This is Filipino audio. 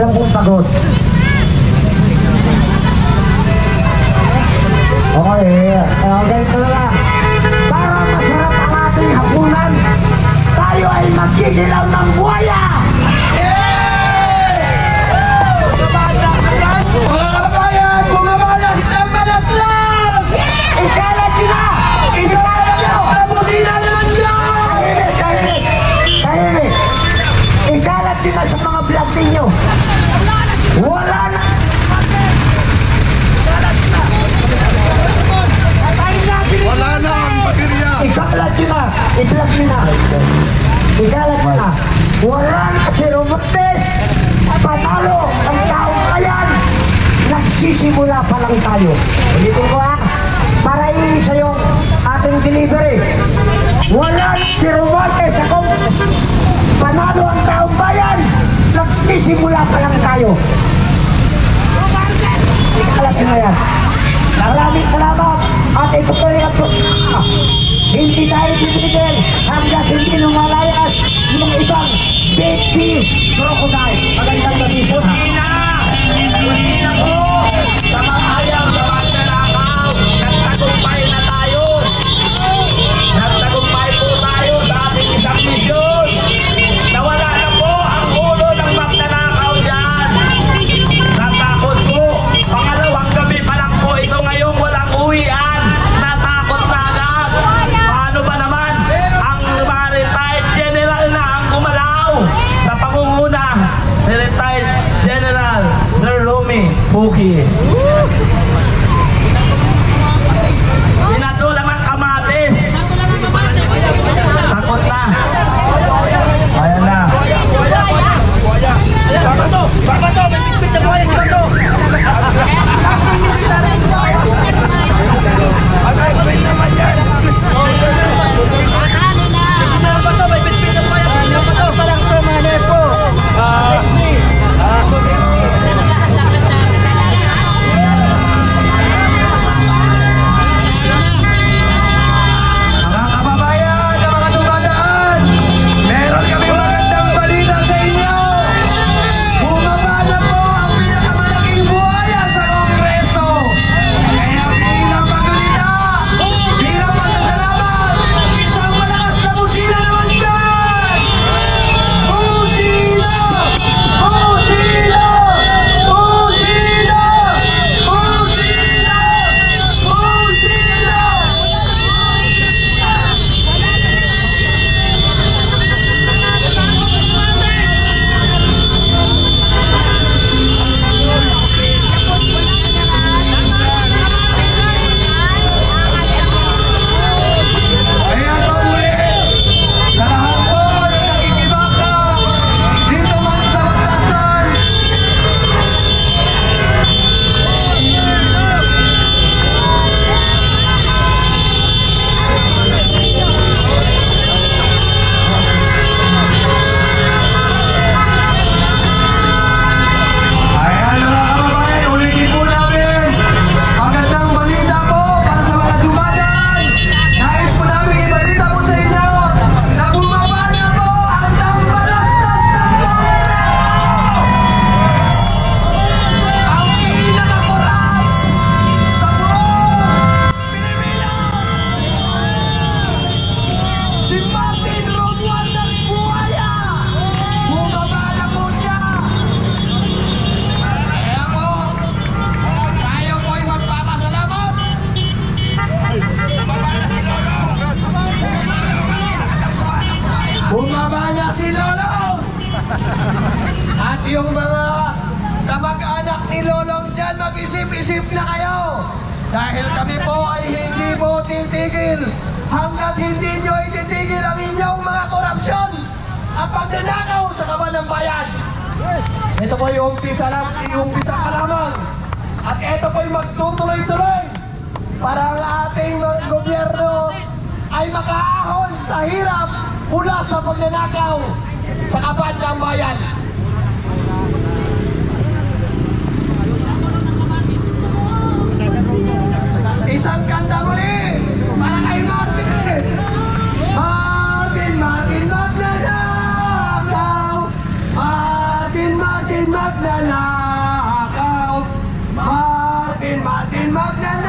Alam kong pagod. Okay, ganito na lang. Para masarap ang ating hapunan, tayo ay magkikilaw ng buhaya! Yes! Mga kabayan, bumabalas ng manaslas! Ikalat yun na! Ikalat yun! Tapusina naman dyan! Tahimik! Ikalat yun na sa mga vlog ninyo! Wala na! Wala na ang baterya! Ikalat yun na! I-vlog yun na! Ikalat yun na! Wala na si Robertes! Panalo ang taong kayan! Nagsisimula pa lang tayo. Ulitin ko ha, para iisa yung ating delivery. Wala si Robertes sa Congress. Panalo ang taong bayan. Nagsisimula pa lang tayo. Ikalat yun na yan. Maraming salamat at ito po rin ang hindi tayo titigil hanggang hindi lumalayas yung ibang baby crocodile. Magandang gabi po. Kusina po! Sa mga ayaw, sa mga nanakaw, nagtagumpay na tayo! Nagtagumpay po tayo sa ating isang misyon! Nawala na po ang ulo ng magnanakaw dyan! Natakot po! Pangalawang gabi pa lang po ito ngayong walang uwian! Natakot na agad! Paano ba naman ang mga retired general na ang gumalaw sa pangunguna ni retired General Sir Romy Pukis? Pinatulang ang kamatis. Takot na. Ayan na. Baka to! Baka to! May pipit na buhay! Baka to! Ay, naman yan! Sige na ba to? May pipit na buhay! Sige na ba to? Palang to, manay po! Mga kababayan na mga dumadaan, meron kami magandang balita sa inyo. Bumaba na po ang pinakamalaking buhaya sa Kongreso. Kaya bilang pagulita, bilang pasasalamat, isang malakas na busina naman dyan! Busina! Busina! Busina! Busina! Busina! Kaya po muli, sa lahat po na nakikibaka dito man sa Batasan, ayan mga kababayan, ulitin po namin. Magandang balita po para sa mga dumadaan. Nais po namin ibalita po sa inyo na bumaba na po ang tambalastas ng Kongreso! Ang pinakakorap sa buong Pilipinas! Si Martin Romualdez Buhaya! Bumaba na po siya! Kaya po, tayo po'y magpapasalamat. Bumaba na si Lolong! At yung mga kamag-anak ni Lolong dyan, mag-isip-isip na kayo. Dahil kami po ay hindi po titigil hanggat hindi nyo ititigil ang inyong mga korupsyon at pagnanakaw sa kaban ng bayan. Ito po yung umpisa pa lamang. At ito po yung magtutuloy-tuloy para ang ating gobyerno ay makaahon sa hirap mula sa pagnanakaw sa kaban ng bayan. Isang kanta muli para kay Martin! Martin Magnanakaw! Martin Magnanakaw! magnanakaw. Martin, Martin, magnanakaw.